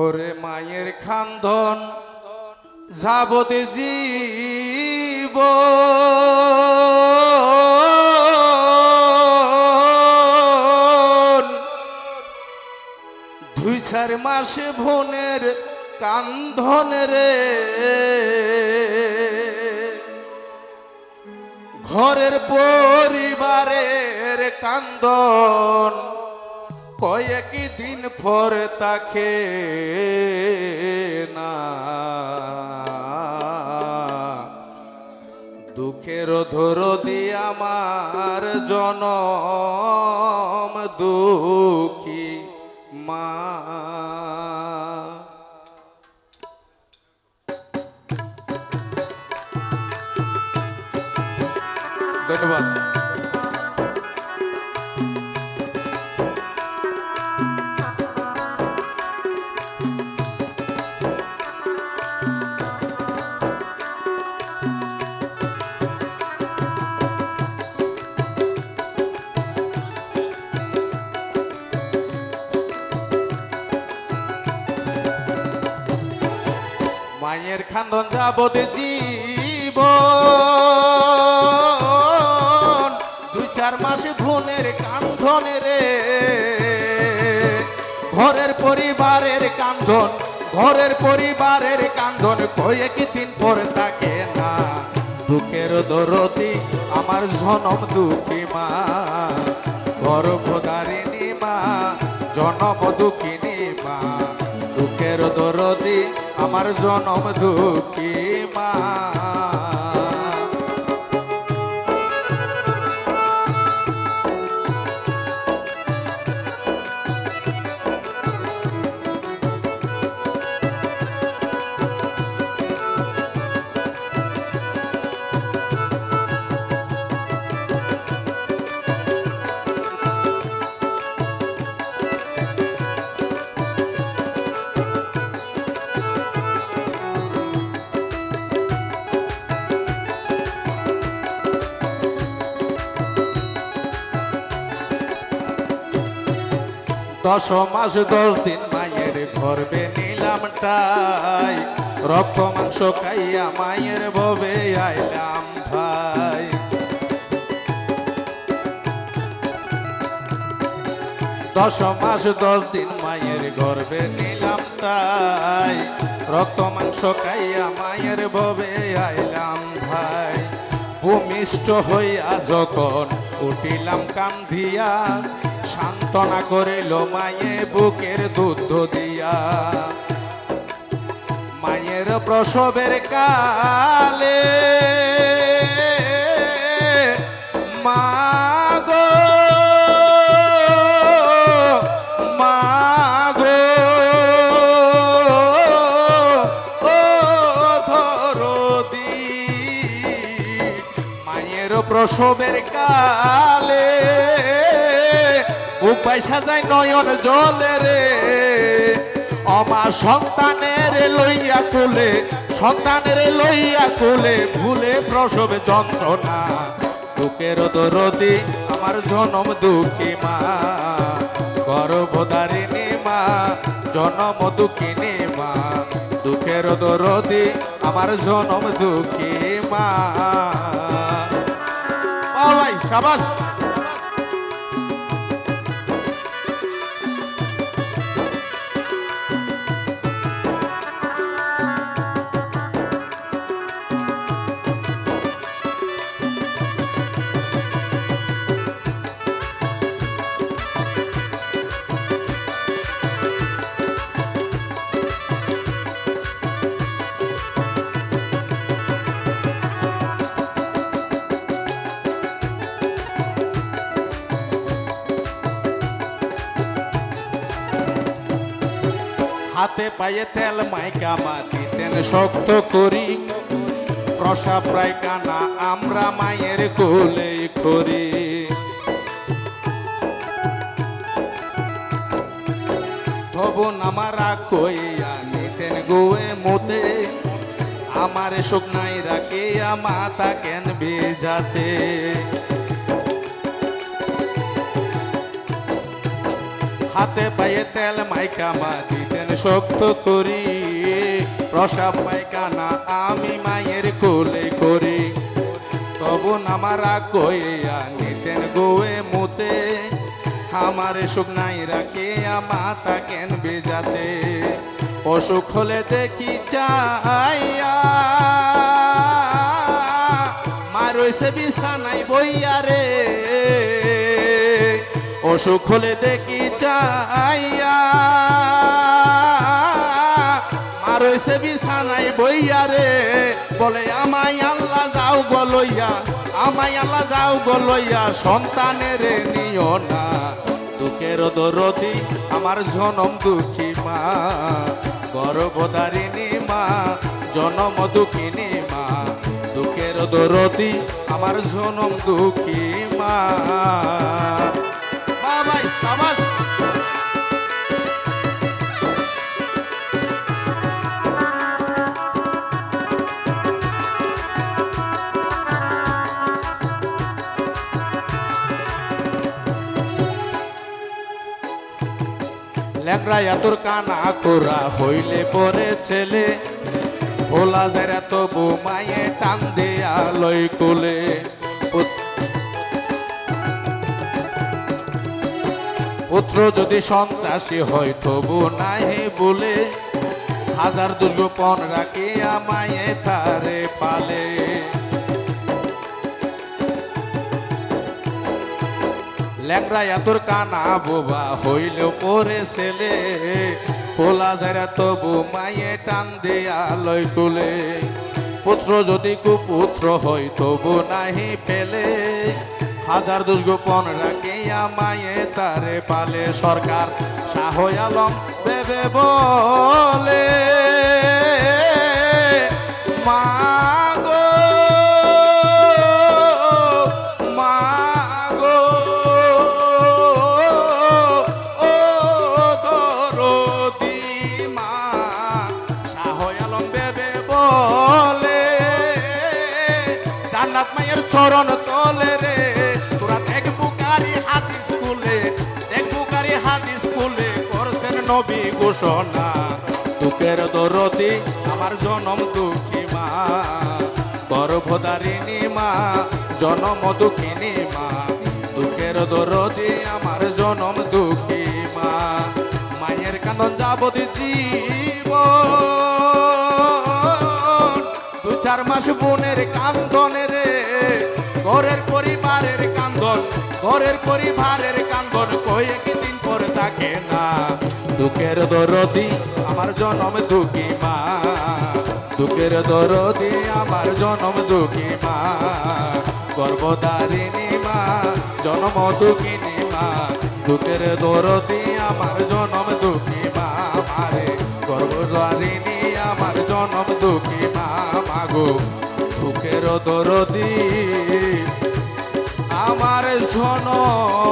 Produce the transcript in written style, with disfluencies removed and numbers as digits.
ওরে মায়ের খান্দন যাবতে জীব দুই চার মাসে ভনের কান্ধন রে ঘরের পরিবারের কান্দন কয়েক দিন পরে তাকে না দুঃখের ধরদি আমার জনম দুঃখী মা। ধন্যবাদ। মায়ের খান্দন যাবতে জীবন দুই চার মাসে ভুনের কান্ধনে রে ঘরের পরিবারের কান্দন ঘরের পরিবারের কান্দন কয়েক দিন পর থাকে না দুঃখের দরদি আমার জনম দুঃখী মা গর্ভধারিণী মা জনম দুঃখিনী মা দুঃখের দরদি আমার জনম দুঃখী মা। দশ মাস 10 দিন মায়ের গর্ভে নিলাম টাই রক্ত মাংস খাইয়া মায়ের ভবে আইলাম ভাই। 10 মাস 10 দিন মায়ের গর্ভে নিলাম টাই রক্ত মাংস খাইয়া মায়ের ভবে আইলাম ভাই। ভূমিষ্ঠ হইয়া যখন উঠিলাম কান্ধিয়া সান্ত্বনা করিল মায়ে বুকের দুধ দিয়া মায়ের প্রসবের কালে মাগো মাগো ও ধরদি মায়ের প্রসবের কালে উপায় সাজাই নয়ন জলে রে অমা সন্তানের লইয়া কুলে সন্তানের লইয়া কুলে ভুলে প্রসব যন্ত্রণা দুঃখের দরদি আমার জনম দুঃখী মা গর্ভধারিণী মা জনম দুঃখিনী মা দুঃখের দরদি আমার জনম দুঃখী মা। ও ভাই শাবাশ। হাতে পায়ে তেল মাইকা দিতেন শক্ত করি প্রসাব পায়খানা আমরা মায়ের কোলে করি। তবু নামারা কইয়া নিতেন গোয়ে মতে আমার শুকনাই রাখে মাথা কেন বেজাতে হাতে পায়ে তেল মাইকা দিতেন শক্ত করি, প্রসাব পায়খানা আমি মায়ের কোলে করি। তবু নামারা কইয়া নিতেন গোয়ে মুতে, আমার সুখ নাই রাখে মাতা কেন বেজাতে। অসুখ হলে দেখি চাইয়া মা রয়েছে বিছানায় বইয়া রে, অসুখ হলে দেখি চাইয়া মা রয়েছে বিছানায় বইয়া রে। বলে আমায় আল্লাহ যাও গলইয়া, আমায় আল্লাহ যাও গলইয়া, সন্তানের নিও না। দুঃখের দরদি আমার জনম দুঃখী মা, গর্ভধারিণী মা, জনম দুঃখিনী মা। দুঃখের দরদি আমার জনম দুঃখী মা। বাবাই সাবাস। ল্যাংরা এতর কানা কোরা হইলে পরে ছেলে, ভোলা যারা তবু মায়ে টান দেয়া লই কোলে। পুত্র যদি সন্ত্রাসী হয় তবু নাহি বলে, হাজার দুর্গ পণ রাখিয়া মায়ে তারে পালে। ল্যাংরা এতর কানা বোবা হইলেও পরে ছেলে, পোলা যারা তবু মায়ে টান দেয়া লই তুলে। পুত্র যদি কুপুত্র হয় তবু নাহি পেলে, হাজার দুষ গোপন রাখিয়া মায়ে তারে পালে। সরকার শাহ আলম ভেবে বলে, মা গো মা গো ও দরদি মা। শাহ আলম ভেবে বলে, জান্নাত মায়ের চরণ তলে রে, তোরা দেখ বুকারি হাদিস খুলে, দেখ বুকারি হাদিস খুলে করছেন নবী ঘোষণা। দুঃখের দরদি আমার জনম দুঃখী মা, গর্ভধারিণী মা, জনম দুঃখিনী মা। দুঃখের দরদি আমার জনম দুঃখী মা। মায়ের কান্দন যাবত জীবন, দু চার মাস বোনের কান্দনে রে, ঘরের পরিবারের কান্দন, ঘরের পরিবারের কান্দন কয়েকদিন পর থাকে না। দুঃখের দরদি আমার জনম দুঃখী মা, দুঃখের দরদি আমার জনম দুঃখী মা। গর্ভধারিণী মা, জনম দুঃখিনী মা। দুঃখের দরদি আমার জনম দুঃখী মা মারে, গর্ভধারিণী আমার জনম দুঃখী মা মাগো। দুঃখের দরদি আমার জনম